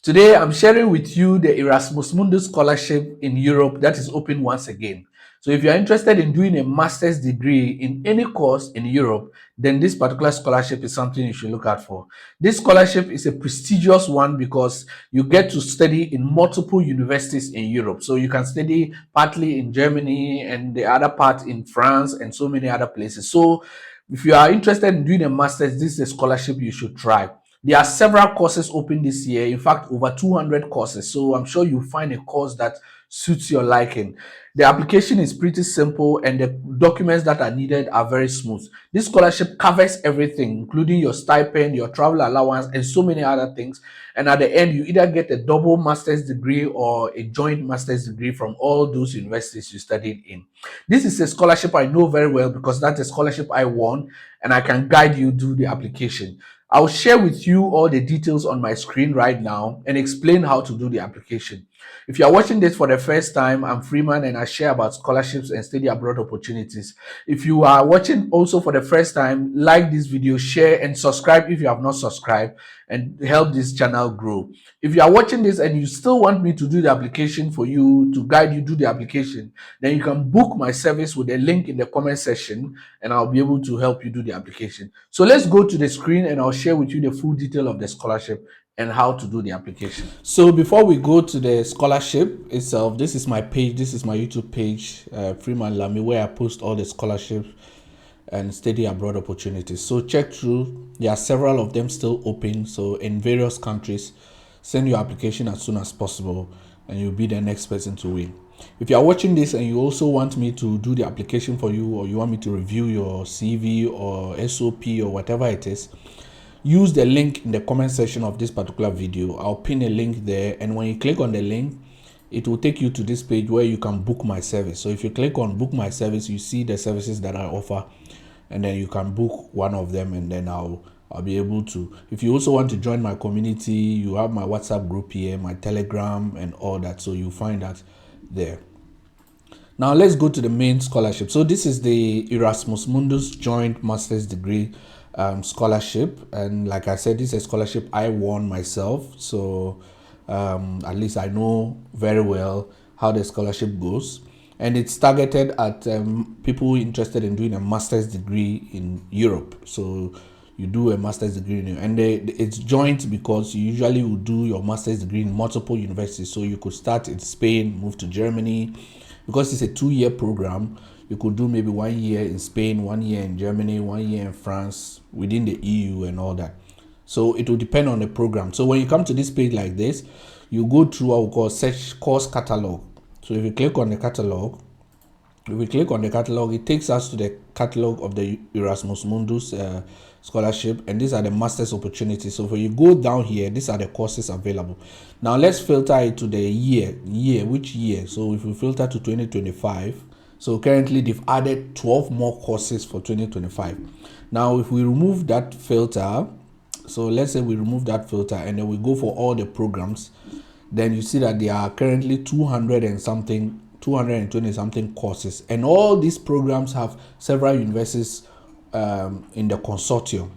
Today, I'm sharing with you the Erasmus Mundus Scholarship in Europe that is open once again. So, if you're interested in doing a master's degree in any course in Europe, then this particular scholarship is something you should look out for. This scholarship is a prestigious one because you get to study in multiple universities in Europe. So, you can study partly in Germany and the other part in France and so many other places. So, if you are interested in doing a master's, this is a scholarship you should try. There are several courses open this year, in fact, over 200 courses. So I'm sure you'll find a course that suits your liking. The application is pretty simple and the documents that are needed are very smooth. This scholarship covers everything, including your stipend, your travel allowance, and so many other things. And at the end, you either get a double master's degree or a joint master's degree from all those universities you studied in. This is a scholarship I know very well because that's a scholarship I won, and I can guide you through the application. I'll share with you all the details on my screen right now and explain how to do the application. If you are watching this for the first time, I'm Freeman and I share about scholarships and study abroad opportunities. If you are watching also for the first time, like this video, share and subscribe if you have not subscribed and help this channel grow. If you are watching this and you still want me to do the application for you, to guide you do the application, then you can book my service with a link in the comment section and I'll be able to help you do the application. So let's go to the screen and I'll share with you the full detail of the scholarship and how to do the application. So before we go to the scholarship itself, this is my page, this is my YouTube page, Freeman Lamy, where I post all the scholarships and study abroad opportunities. So check through. There are several of them still open. So in various countries, send your application as soon as possible and you'll be the next person to win. If you are watching this and you also want me to do the application for you, or you want me to review your CV or SOP or whatever it is, use the link in the comment section of this particular video. I'll pin a link there, and when you click on the link, it will take you to this page where you can book my service. So if you click on book my service, you see the services that I offer, and then you can book one of them, and then I'll be able to. If you also want to join my community, you have my WhatsApp group here, my Telegram, and all that. So you'll find that there. Now let's go to the main scholarship. So this is the Erasmus Mundus Joint Master's Degree scholarship, and like I said, this is a scholarship I won myself. So at least I know very well how the scholarship goes, and it's targeted at people interested in doing a master's degree in Europe. So you do a master's degree and it's joint because you usually will do your master's degree in multiple universities. So you could start in Spain, move to Germany. Because it's a 2-year program, you could do maybe 1 year in Spain, 1 year in Germany, 1 year in France, within the EU and all that. So it will depend on the program. So when you come to this page like this, you go through what we call search course catalog. So if you click on the catalog, it takes us to the catalog of the Erasmus Mundus scholarship, and these are the master's opportunities. So when you go down here, these are the courses available. Now let's filter it to the year, which year? So if we filter to 2025, so currently they've added 12 more courses for 2025. Now if we remove that filter, so let's say we remove that filter and then we go for all the programs, then you see that there are currently 220 something courses, and all these programs have several universities in the consortium.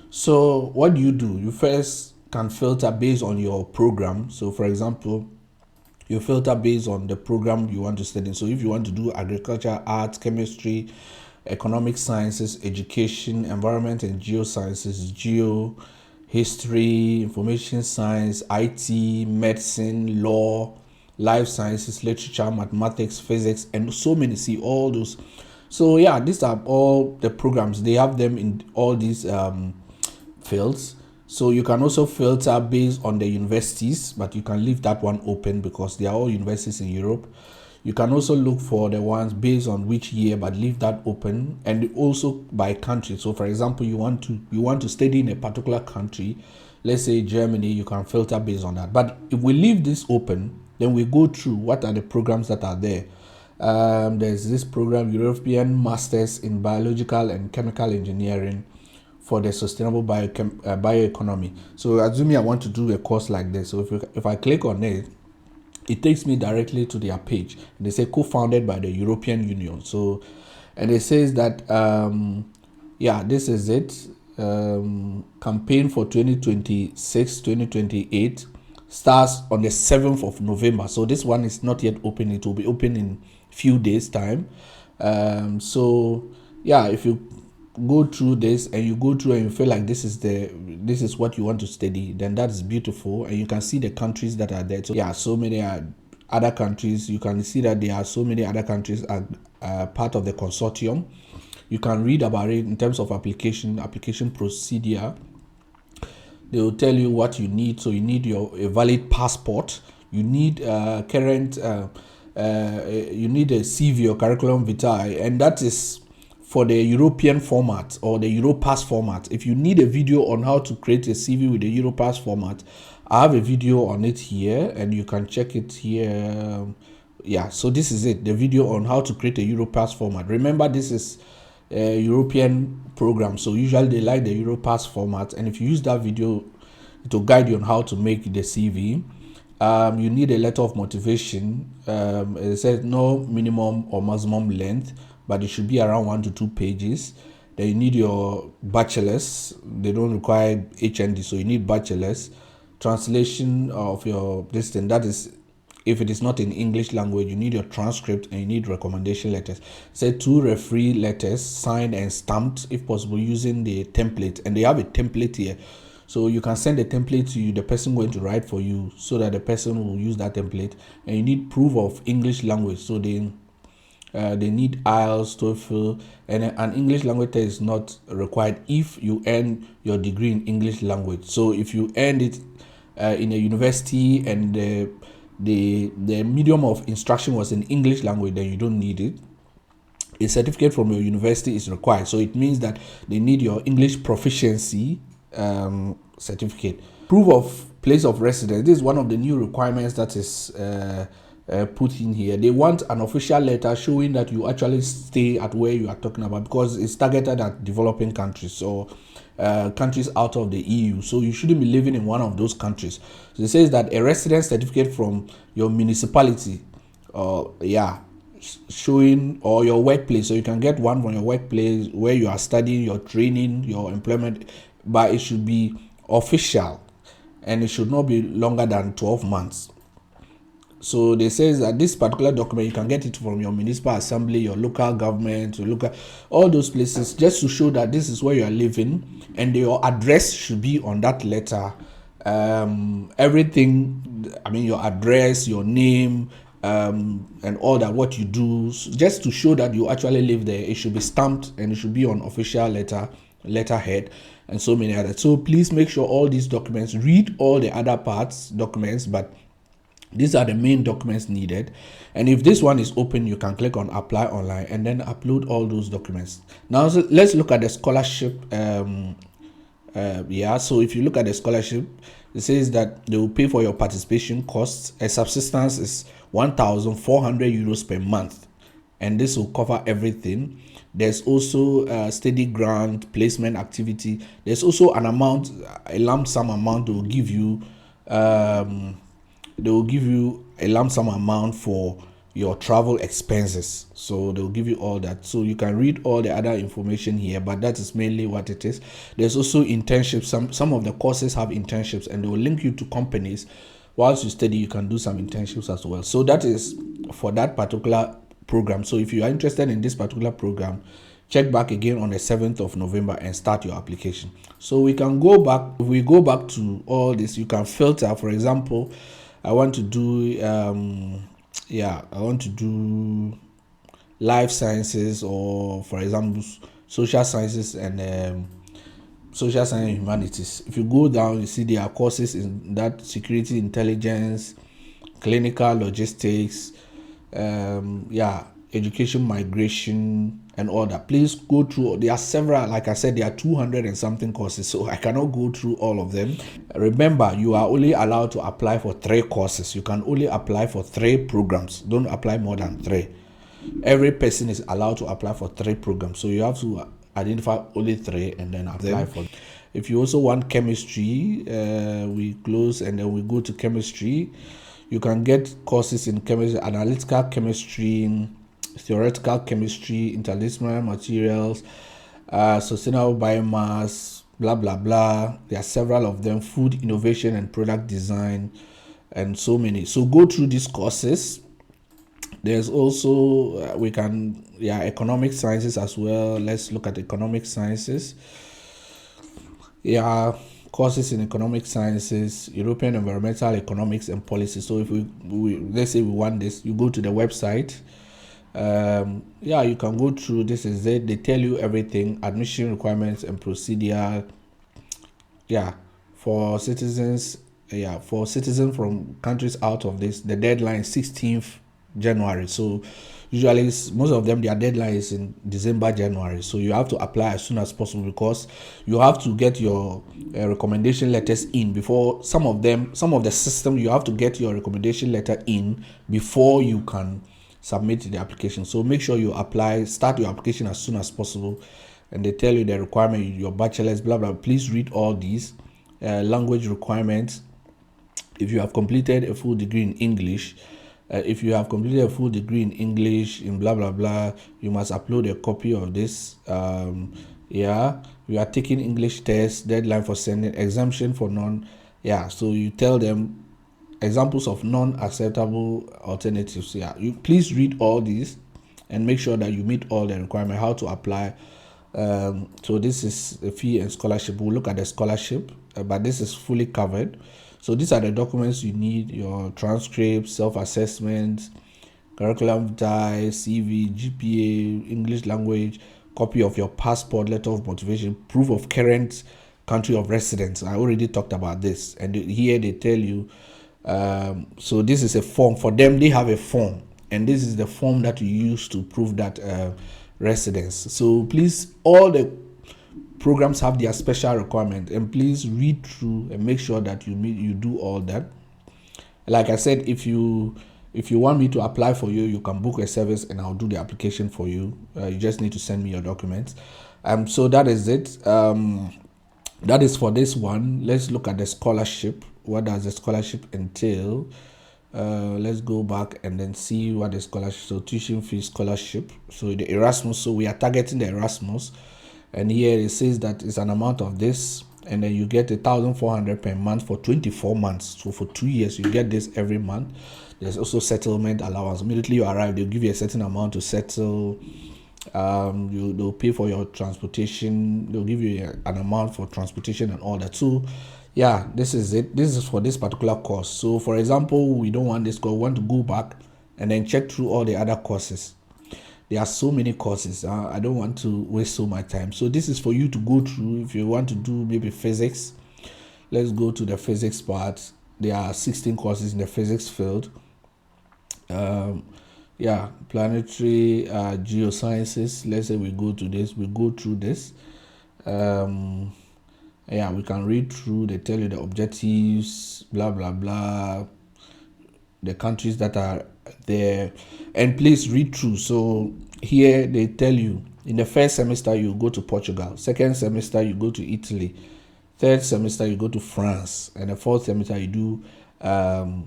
So what do? You first can filter based on your program. So for example, you filter based on the program you want to study. So if you want to do agriculture, arts, chemistry, economic sciences, education, environment and geosciences, history, information science, IT, medicine, law, life sciences, literature, mathematics, physics, and so many. See all those. So yeah, these are all the programs. They have them in all these fields. So you can also filter based on the universities, but you can leave that one open because they are all universities in Europe. You can also look for the ones based on which year, but leave that open, and also by country. So for example, you want to study in a particular country, let's say Germany, you can filter based on that. But if we leave this open, then we go through what are the programs that are there. There's this program, European Masters in Biological and Chemical Engineering for the Sustainable Bioeconomy. So assuming I want to do a course like this, so if I click on it, it takes me directly to their page. They say co-founded by the European Union. So, and it says that, yeah, this is it. Campaign for 2026, 2028. starts on the 7th of November. So this one is not yet open. It will be open in few days time. So yeah, if you go through this and you go through and you feel like this is what you want to study, then that's beautiful. And you can see the countries that are there. So yeah, so many other countries. You can see that there are so many other countries are part of the consortium. You can read about it in terms of application procedure. They will tell you what you need. So you need a valid passport. You need current. You need a CV or curriculum vitae, and that is for the European format or the Europass format. If you need a video on how to create a CV with the Europass format, I have a video on it here, and you can check it here. Yeah, so this is it, the video on how to create a Europass format. Remember, this is a European program, so usually they like the Europass format, and if you use that video, it will guide you on how to make the CV. You need a letter of motivation. It says no minimum or maximum length, but it should be around 1 to 2 pages. Then you need your bachelor's. They don't require HND, so you need bachelor's. Translation of your listing, that is, if it is not in English language, you need your transcript and you need recommendation letters. Say 2 referee letters signed and stamped, if possible, using the template. And they have a template here. So you can send a template to the person going to write for you, so that the person will use that template. And you need proof of English language. So they need IELTS, TOEFL, and an English language test is not required if you earn your degree in English language. So if you earned it in a university and the medium of instruction was in English language, then you don't need it. A certificate from your university is required. So it means that they need your English proficiency certificate. Proof of place of residence. This is one of the new requirements that is put in here. They want an official letter showing that you actually stay at where you are talking about, because it's targeted at developing countries, or countries out of the EU. So you shouldn't be living in one of those countries. So it says that a residence certificate from your municipality, showing, or your workplace. So you can get one from your workplace where you are studying, your training, your employment, but it should be official and it should not be longer than 12 months. So they say that this particular document, you can get it from your municipal assembly, your local government, your local, all those places, just to show that this is where you are living, and your address should be on that letter. Everything, I mean, your address, your name, and all that, what you do, just to show that you actually live there. It should be stamped and it should be on official letterhead, and so many others. So please make sure all these documents, read all the other documents, but these are the main documents needed. And if this one is open, you can click on apply online and then upload all those documents. Now, so let's look at the scholarship. So if you look at the scholarship, it says that they will pay for your participation costs. A subsistence is 1,400 euros per month, and this will cover everything. There's also a study grant, placement activity. There's also an amount, a lump sum amount they will give you. They will give you a lump sum amount for your travel expenses. So they'll give you all that. So you can read all the other information here, but that is mainly what it is. There's also internships. Some of the courses have internships, and they will link you to companies. Whilst you study, you can do some internships as well. So that is for that particular program. So if you are interested in this particular program, check back again on the 7th of November and start your application. So we can go back. If we go back to all this, you can filter. For example, I want to do life sciences, or for example social sciences and social science and humanities. If you go down, you see there are courses in that: security, intelligence, clinical logistics, education, migration, and all that. Please go through. There are several, like I said, there are 200 and something courses, so I cannot go through all of them. Remember, you are only allowed to apply for 3 courses. You can only apply for 3 programs. Don't apply more than 3. Every person is allowed to apply for 3 programs, so you have to identify only 3 and then apply for. If you also want chemistry, we close and then we go to chemistry. You can get courses in chemistry, analytical chemistry, theoretical chemistry, interdisciplinary materials, sustainable biomass, blah blah blah. There are several of them: food innovation and product design, and so many. So go through these courses. There's also economic sciences as well. Let's look at economic sciences. Yeah, courses in economic sciences, European environmental economics and policy. So if we let's say we want this, you go to the website. You can go through. This is it. They tell you everything: admission requirements and procedure. Yeah, for citizens. Yeah, for citizens from countries out of this, the deadline 16th January. So usually most of them, their deadline is in December, January. So you have to apply as soon as possible, because you have to get your recommendation letters in before some of the system. You have to get your recommendation letter in before you can submit the application. So make sure you start your application as soon as possible. And they tell you the requirement, your bachelor's, blah blah. Please read all these language requirements. If you have completed a full degree in English, if you have completed a full degree in English in blah blah blah, you must upload a copy of this. You are taking English test, deadline for sending, exemption for non. So you tell them examples of non-acceptable alternatives. You please read all these and make sure that you meet all the requirements. How to apply. So this is the fee and scholarship. We'll look at the scholarship, but this is fully covered. So these are the documents you need: your transcript, self-assessment, curriculum vitae, CV, GPA, English language, copy of your passport, letter of motivation, proof of current country of residence. I already talked about this, and here they tell you. So this is a form for them. They have a form, and this is the form that you use to prove that residence. So please, all the programs have their special requirement, and please read through and make sure that you do all that. Like I said, if you want me to apply for you, you can book a service and I'll do the application for you. You just need to send me your documents. So that is it. That is for this one. Let's look at the scholarship. What does the scholarship entail? Let's go back and then see what the scholarship. So tuition fee scholarship. So the Erasmus. So we are targeting the Erasmus, and here it says that it's an amount of this, and then you get 1,400 per month for 24 months. So for 2 years, you get this every month. There's also settlement allowance. Immediately you arrive, they'll give you a certain amount to settle. They'll pay for your transportation. They'll give you an amount for transportation and all that. So this is it. This is for this particular course. So for example, we don't want this course. We want to go back and then check through all the other courses. There are so many courses. I don't want to waste so much time. So this is for you to go through. If you want to do maybe physics, let's go to the physics part. There are 16 courses in the physics field. Planetary geosciences. Let's say we go to this. We go through this. We can read through. They tell you the objectives, blah blah blah, the countries that are there, and please read through. So here they tell you, in the first semester you go to Portugal, second semester you go to Italy, third semester you go to France, and the fourth semester you do an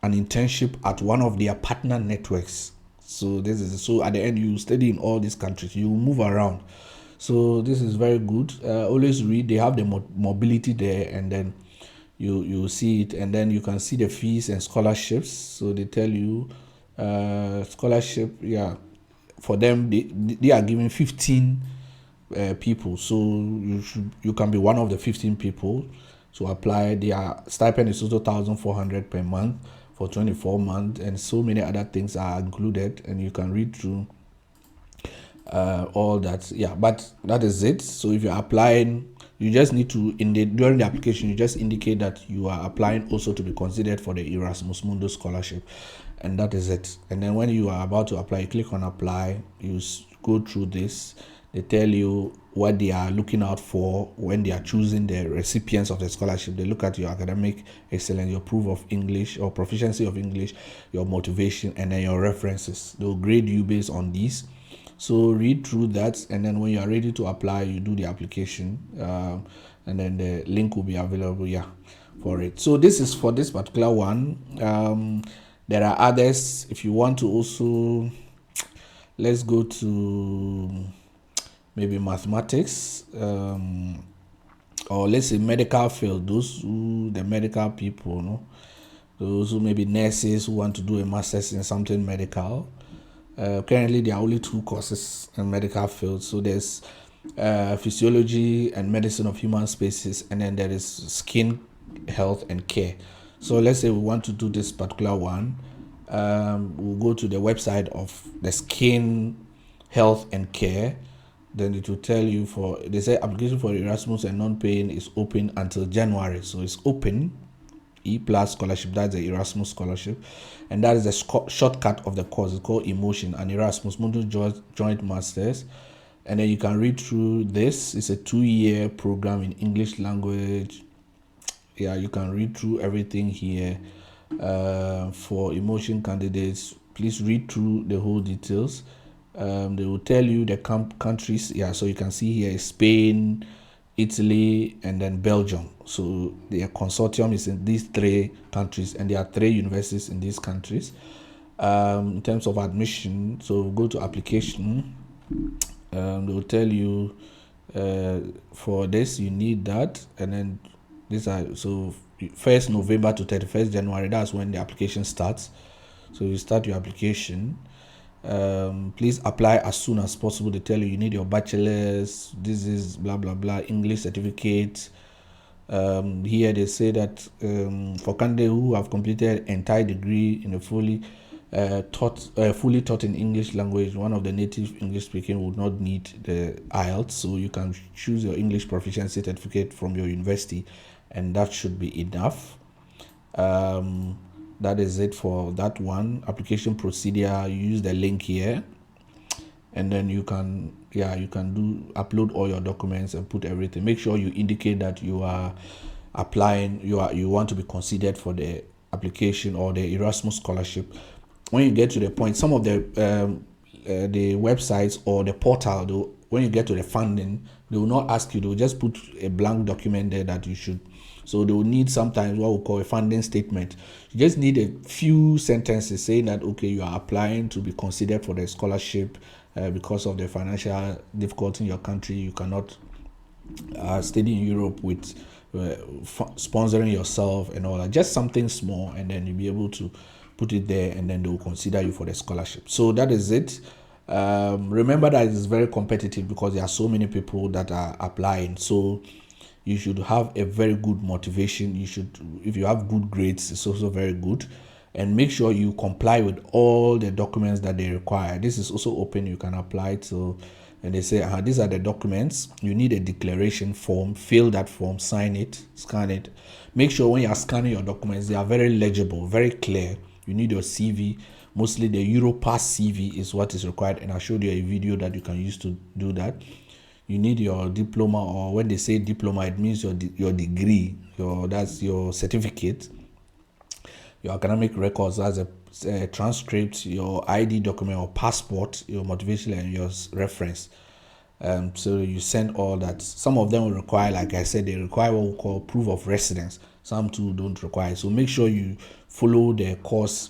internship at one of their partner networks. So at the end you study in all these countries, you move around. So this is very good. Always read. They have the mobility there, and then you see it, and then you can see the fees and scholarships. So they tell you scholarship. For them, they are giving 15 people. So you can be one of the 15 people to apply. Their stipend is also 1,400 per month for 24 months, and so many other things are included, and you can read through all that. But that is it. So if you're applying, you just need to during the application you just indicate that you are applying also to be considered for the Erasmus Mundus Scholarship, and that is it. And then when you are about to apply, you click on apply. You go through this. They tell you what they are looking out for when they are choosing the recipients of the scholarship. They look at your academic excellence, your proof of English or proficiency of English, your motivation, and then your references. They'll grade you based on these. So read through that, and then when you are ready to apply, you do the application, and then the link will be available for it. So this is for this particular one. There are others. If you want to also, let's go to maybe mathematics, or let's say medical field. The medical people, those who may be nurses who want to do a master's in something medical. Currently, there are only 2 courses in medical field. So there's physiology and medicine of human species, and then there is skin health and care. So let's say we want to do this particular one. We'll go to the website of the skin health and care. Then it will tell you they say application for Erasmus and non-paying is open until January. So it's open. E+ scholarship, that's the Erasmus scholarship, and that is the shortcut of the course. It's called Emotion, and Erasmus Mundus Joint Masters. And then you can read through this. It's a 2-year program in English language. Yeah, you can read through everything here. For Emotion candidates, please read through the whole details. They will tell you the countries. Yeah, so you can see here Spain, Italy, and then Belgium. So their consortium is in these 3 countries, and there are 3 universities in these countries. In terms of admission, so go to application. They will tell you for this you need that, and then these are, so 1st November to 31st January, that's when the application starts. So you start your application. Please apply as soon as possible. They tell you need your bachelor's, this is blah blah blah, English certificate. Here they say that for candidates who have completed entire degree in a fully taught in English language, one of the native English speaking would not need the IELTS. So you can choose your English proficiency certificate from your university, and that should be enough. That is it for that one. Application procedure, you use the link here, and then you can upload all your documents and put everything. Make sure you indicate that you are applying, you want to be considered for the application or the Erasmus scholarship. When you get to the point, some of the websites or the portal, when you get to the funding, they will not ask you. They will just put a blank document there that you should. So they will need sometimes what we call a funding statement. You just need a few sentences saying that, okay, you are applying to be considered for the scholarship because of the financial difficulty in your country. You cannot study in Europe with sponsoring yourself and all that. Just something small, and then you'll be able to put it there, and then they will consider you for the scholarship. So that is it. Remember that it's very competitive because there are so many people that are applying. So you should have a very good motivation. If you have good grades, it's also very good. And make sure you comply with all the documents that they require. This is also open. You can apply to, and they say, these are the documents. You need a declaration form. Fill that form, sign it, scan it. Make sure when you are scanning your documents, they are very legible, very clear. You need your CV. Mostly the Europass CV is what is required, and I showed you a video that you can use to do that. You need your diploma, or when they say diploma, it means your degree, that's your certificate, your academic records, as a transcript, your ID document or passport, your motivation, and your reference. So you send all that. Some of them will require, like I said, they require what we call proof of residence. Some too don't require. So make sure you follow the course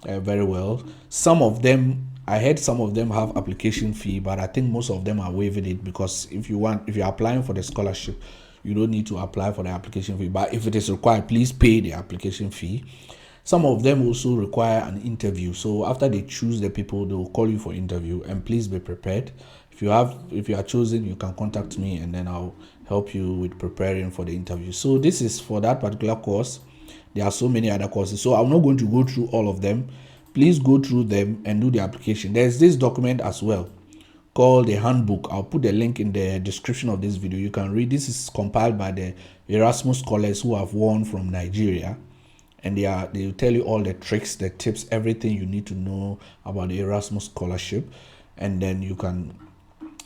very well. Some of them, I heard some of them have application fee, but I think most of them are waiving it, because if you're applying for the scholarship, you don't need to apply for the application fee. But if it is required, please pay the application fee. Some of them also require an interview. So after they choose the people, they will call you for interview, and please be prepared. If you are chosen, you can contact me, and then I'll help you with preparing for the interview. So this is for that particular course. There are so many other courses, so I'm not going to go through all of them. Please go through them and do the application. There's this document as well called the handbook. I'll put the link in the description of this video. You can read. This is compiled by the Erasmus scholars who have won from Nigeria, and they will tell you all the tricks, the tips, everything you need to know about the Erasmus scholarship. And then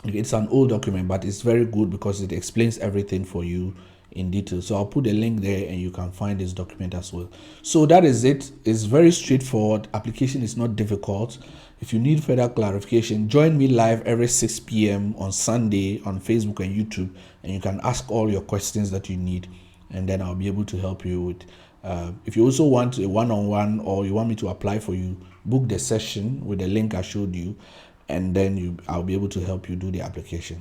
it's an old document, but it's very good because it explains everything for you in detail. So I'll put a link there, and you can find this document as well. So that is it. It's very straightforward. Application is not difficult. If you need further clarification, join me live every 6 p.m. on Sunday on Facebook and YouTube, and you can ask all your questions that you need, and then I'll be able to help you with. If you also want a one-on-one, or you want me to apply for you, book the session with the link I showed you, and then I'll be able to help you do the application.